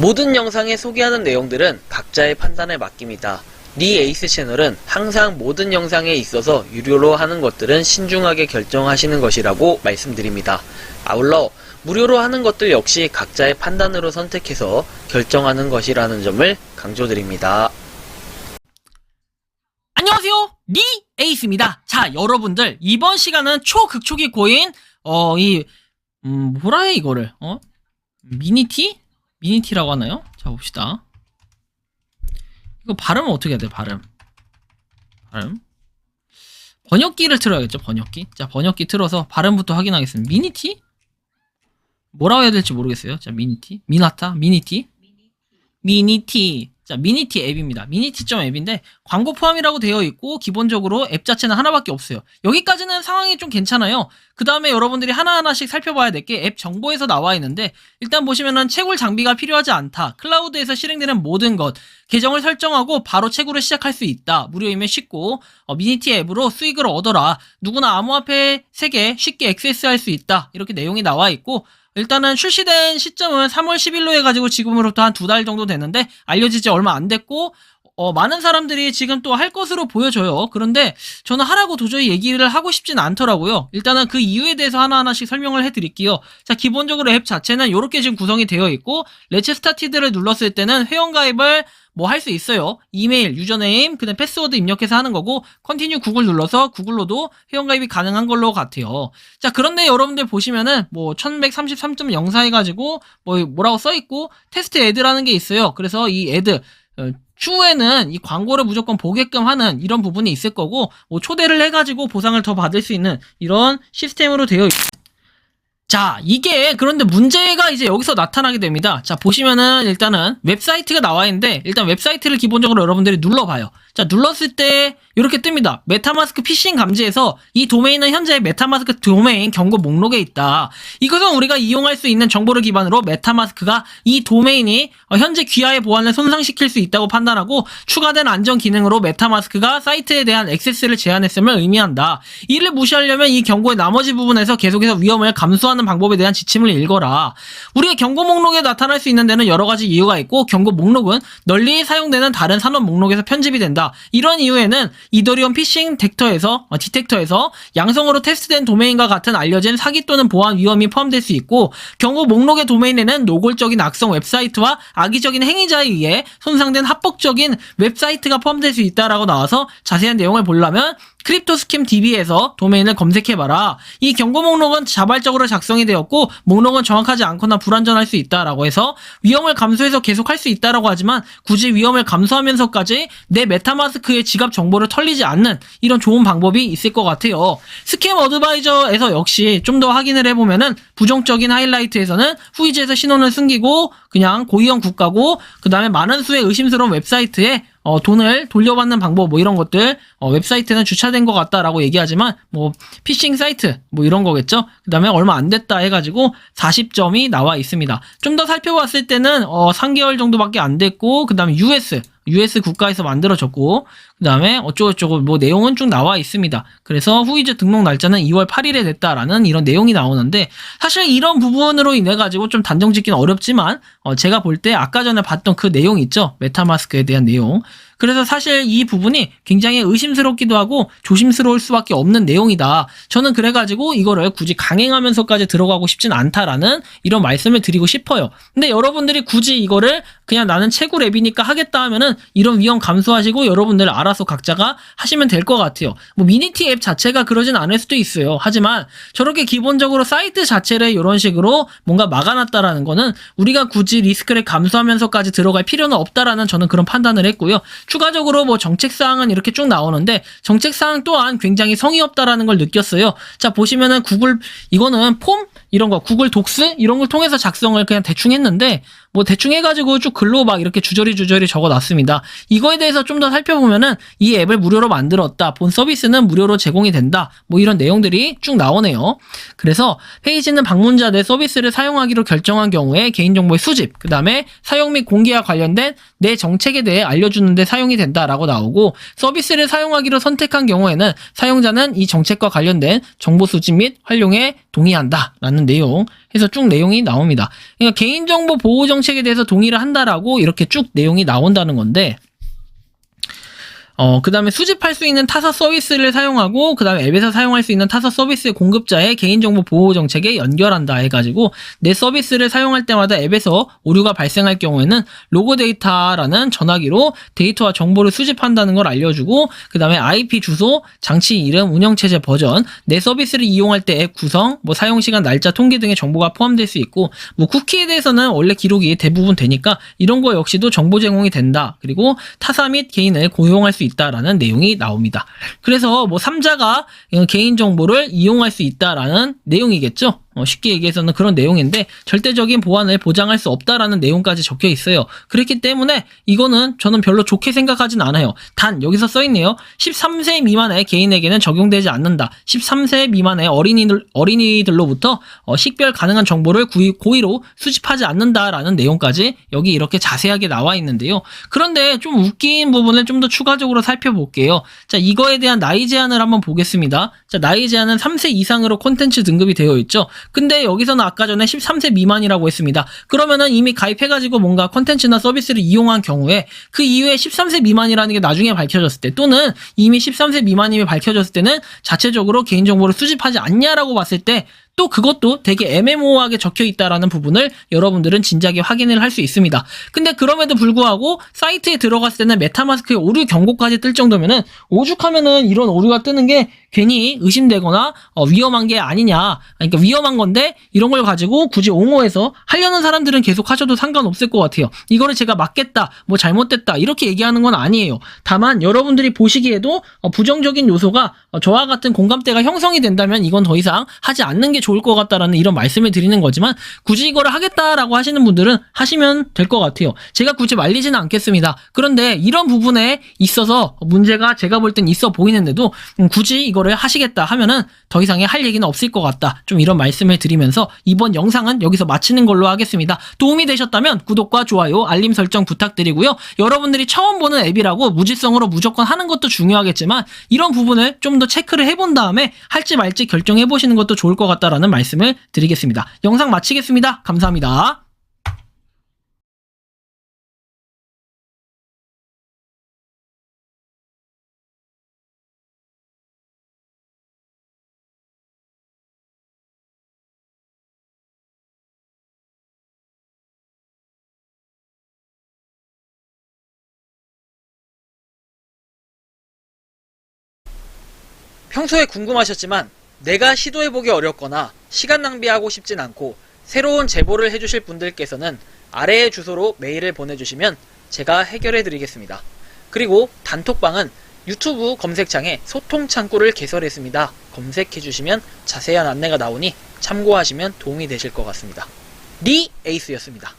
모든 영상에 소개하는 내용들은 각자의 판단에 맡깁니다. 니 에이스 채널은 항상 모든 영상에 있어서 유료로 하는 것들은 신중하게 결정하시는 것이라고 말씀드립니다. 아울러 무료로 하는 것들 역시 각자의 판단으로 선택해서 결정하는 것이라는 점을 강조드립니다. 안녕하세요, 니 에이스입니다. 자, 여러분들 이번 시간은 초극초기 코인 뭐라 해 이거를 미니티? 미니티라고 하나요? 자, 봅시다. 이거 발음은 어떻게 해야 돼? 발음 번역기를 틀어야겠죠. 번역기. 자, 번역기 틀어서 발음부터 확인하겠습니다. 미니티? 뭐라고 해야 될지 모르겠어요. 자, 미니티? 미나타? 미니티? 미니티. 자, 미니티 앱입니다. 미니티.앱인데 광고 포함이라고 되어 있고 기본적으로 앱 자체는 하나밖에 없어요. 여기까지는 상황이 좀 괜찮아요. 그 다음에 여러분들이 하나하나씩 살펴봐야 될 게 앱 정보에서 나와 있는데, 일단 보시면은 채굴 장비가 필요하지 않다. 클라우드에서 실행되는 모든 것. 계정을 설정하고 바로 채굴을 시작할 수 있다. 무료이면 쉽고 미니티 앱으로 수익을 얻어라. 누구나 암호화폐 세계 쉽게 액세스할 수 있다. 이렇게 내용이 나와 있고, 일단은 출시된 시점은 3월 10일로 해가지고 지금으로부터 한 2달 정도 됐는데 알려지지 얼마 안 됐고, 많은 사람들이 지금 또 할 것으로 보여져요. 그런데 저는 하라고 도저히 얘기를 하고 싶진 않더라고요. 일단은 그 이유에 대해서 하나하나씩 설명을 해드릴게요. 자, 기본적으로 앱 자체는 이렇게 지금 구성이 되어 있고, 레츠 스타티드를 눌렀을 때는 회원가입을 할 수 있어요. 이메일, 유저네임, 그다음 패스워드 입력해서 하는 거고, 컨티뉴 구글 눌러서 구글로도 회원가입이 가능한 걸로 같아요. 자, 그런데 여러분들 보시면은 1133.04 해가지고 뭐라고 써있고, 테스트 애드라는 게 있어요. 그래서 이 애드 추후에는 이 광고를 무조건 보게끔 하는 이런 부분이 있을 거고, 초대를 해가지고 보상을 더 받을 수 있는 이런 시스템으로 되어 있습니다. 자, 이게 그런데 문제가 이제 여기서 나타나게 됩니다. 자, 보시면은 일단은 웹사이트가 나와 있는데, 일단 웹사이트를 기본적으로 여러분들이 눌러봐요. 자, 눌렀을 때 이렇게 뜹니다. 메타마스크 피싱 감지에서 이 도메인은 현재 메타마스크 도메인 경고 목록에 있다. 이것은 우리가 이용할 수 있는 정보를 기반으로 메타마스크가 이 도메인이 현재 귀하의 보안을 손상시킬 수 있다고 판단하고 추가된 안전 기능으로 메타마스크가 사이트에 대한 액세스를 제한했음을 의미한다. 이를 무시하려면 이 경고의 나머지 부분에서 계속해서 위험을 감수하는 방법에 대한 지침을 읽어라. 우리가 경고 목록에 나타날 수 있는 데는 여러 가지 이유가 있고, 경고 목록은 널리 사용되는 다른 산업 목록에서 편집이 된다. 이런 이유에는 이더리움 피싱 디텍터에서 양성으로 테스트된 도메인과 같은 알려진 사기 또는 보안 위험이 포함될 수 있고, 경고 목록의 도메인에는 노골적인 악성 웹사이트와 악의적인 행위자에 의해 손상된 합법적인 웹사이트가 포함될 수 있다라고 나와서, 자세한 내용을 보려면 크립토스캠 DB에서 도메인을 검색해봐라. 이 경고 목록은 자발적으로 작성이 되었고, 목록은 정확하지 않거나 불완전할 수 있다라고 해서 위험을 감수해서 계속할 수 있다라고 하지만, 굳이 위험을 감수하면서까지 내 메타마스크의 지갑 정보를 털리지 않는 이런 좋은 방법이 있을 것 같아요. 스캠 어드바이저에서 역시 좀 더 확인을 해보면은, 부정적인 하이라이트에서는 후이즈에서 신원을 숨기고 그냥 고위험 국가고, 그 다음에 많은 수의 의심스러운 웹사이트에 돈을 돌려받는 방법 이런 것들, 웹사이트는 주차된 것 같다라고 얘기하지만 피싱 사이트 이런 거겠죠. 그 다음에 얼마 안 됐다 해가지고 40점이 나와 있습니다. 좀 더 살펴봤을 때는 3개월 정도밖에 안 됐고, 그 다음에 US 국가에서 만들어졌고, 그 다음에 어쩌고저쩌고 내용은 쭉 나와 있습니다. 그래서 후이즈 등록 날짜는 2월 8일에 됐다라는 이런 내용이 나오는데, 사실 이런 부분으로 인해 가지고 좀 단정 짓기는 어렵지만, 제가 볼 때 아까 전에 봤던 그 내용 있죠, 메타마스크에 대한 내용. 그래서 사실 이 부분이 굉장히 의심스럽기도 하고 조심스러울 수밖에 없는 내용이다. 저는 그래가지고 이거를 굳이 강행하면서까지 들어가고 싶진 않다라는 이런 말씀을 드리고 싶어요. 근데 여러분들이 굳이 이거를 그냥 나는 채굴 앱이니까 하겠다 하면은 이런 위험 감수하시고 여러분들 알아서 각자가 하시면 될 것 같아요. 미니티 앱 자체가 그러진 않을 수도 있어요. 하지만 저렇게 기본적으로 사이트 자체를 이런 식으로 뭔가 막아놨다라는 거는 우리가 굳이 리스크를 감수하면서까지 들어갈 필요는 없다라는 저는 그런 판단을 했고요. 추가적으로 정책사항은 이렇게 쭉 나오는데, 정책사항 또한 굉장히 성의 없다라는 걸 느꼈어요. 자, 보시면은 이거는 폼? 이런 거, 구글 독스? 이런 걸 통해서 작성을 그냥 대충 했는데, 대충 해가지고 쭉 글로 막 이렇게 주저리 적어놨습니다. 이거에 대해서 좀 더 살펴보면은 이 앱을 무료로 만들었다. 본 서비스는 무료로 제공이 된다. 이런 내용들이 쭉 나오네요. 그래서 페이지는 방문자 내 서비스를 사용하기로 결정한 경우에 개인정보의 수집, 그 다음에 사용 및 공개와 관련된 내 정책에 대해 알려주는 데 사용이 된다라고 나오고, 서비스를 사용하기로 선택한 경우에는 사용자는 이 정책과 관련된 정보 수집 및 활용에 동의한다라는 내용 해서 쭉 내용이 나옵니다. 그러니까 개인정보 보호 정책에 대해서 동의를 한다라고 이렇게 쭉 내용이 나온다는 건데, 그 다음에 수집할 수 있는 타사 서비스를 사용하고, 그 다음에 앱에서 사용할 수 있는 타사 서비스의 공급자의 개인정보 보호 정책에 연결한다 해가지고, 내 서비스를 사용할 때마다 앱에서 오류가 발생할 경우에는 로그 데이터라는 전화기로 데이터와 정보를 수집한다는 걸 알려주고, 그 다음에 IP 주소, 장치 이름, 운영체제 버전, 내 서비스를 이용할 때 앱 구성, 뭐 사용시간, 날짜, 통계 등의 정보가 포함될 수 있고, 뭐 쿠키에 대해서는 원래 기록이 대부분 되니까 이런 거 역시도 정보 제공이 된다. 그리고 타사 및 개인을 고용할 수 있다라는 내용이 나옵니다. 그래서 뭐 3자가 개인정보를 이용할 수 있다라는 내용이겠죠. 쉽게 얘기해서는 그런 내용인데, 절대적인 보안을 보장할 수 없다라는 내용까지 적혀 있어요. 그렇기 때문에 이거는 저는 별로 좋게 생각하진 않아요. 단 여기서 써있네요. 13세 미만의 개인에게는 적용되지 않는다. 13세 미만의 어린이들로부터 식별 가능한 정보를 고의로 수집하지 않는다라는 내용까지 여기 이렇게 자세하게 나와 있는데요. 그런데 좀 웃긴 부분을 좀 더 추가적으로 살펴볼게요. 자, 이거에 대한 나이 제한을 한번 보겠습니다. 자, 나이 제한은 3세 이상으로 콘텐츠 등급이 되어 있죠. 근데 여기서는 아까 전에 13세 미만이라고 했습니다. 그러면은 이미 가입해가지고 뭔가 콘텐츠나 서비스를 이용한 경우에 그 이후에 13세 미만이라는 게 나중에 밝혀졌을 때, 또는 이미 13세 미만임이 밝혀졌을 때는 자체적으로 개인정보를 수집하지 않냐라고 봤을 때, 또 그것도 되게 애매모호하게 적혀 있다라는 부분을 여러분들은 진작에 확인을 할 수 있습니다. 근데 그럼에도 불구하고 사이트에 들어갔을 때는 메타마스크의 오류 경고까지 뜰 정도면은, 오죽하면은 이런 오류가 뜨는 게 괜히 의심되거나 위험한 게 아니냐, 그러니까 위험한 건데 이런 걸 가지고 굳이 옹호해서 하려는 사람들은 계속 하셔도 상관없을 것 같아요. 이거를 제가 막겠다, 뭐 잘못됐다 이렇게 얘기하는 건 아니에요. 다만 여러분들이 보시기에도 부정적인 요소가 저와 같은 공감대가 형성이 된다면 이건 더 이상 하지 않는 게 좋을 것 같다라는 이런 말씀을 드리는 거지만, 굳이 이거를 하겠다라고 하시는 분들은 하시면 될 것 같아요. 제가 굳이 말리지는 않겠습니다. 그런데 이런 부분에 있어서 문제가 제가 볼 땐 있어 보이는데도 굳이 이거를 하시겠다 하면은 더 이상의 할 얘기는 없을 것 같다, 좀 이런 말씀을 드리면서 이번 영상은 여기서 마치는 걸로 하겠습니다. 도움이 되셨다면 구독과 좋아요, 알림 설정 부탁드리고요. 여러분들이 처음 보는 앱이라고 무지성으로 무조건 하는 것도 중요하겠지만, 이런 부분을 좀 더 체크를 해본 다음에 할지 말지 결정해 보시는 것도 좋을 것 같다라는 말씀을 드리겠습니다. 영상 마치겠습니다. 감사합니다. 평소에 궁금하셨지만 내가 시도해보기 어렵거나 시간 낭비하고 싶진 않고 새로운 제보를 해주실 분들께서는 아래의 주소로 메일을 보내주시면 제가 해결해드리겠습니다. 그리고 단톡방은 유튜브 검색창에 소통 창구를 개설했습니다. 검색해주시면 자세한 안내가 나오니 참고하시면 도움이 되실 것 같습니다. 니 에이스였습니다.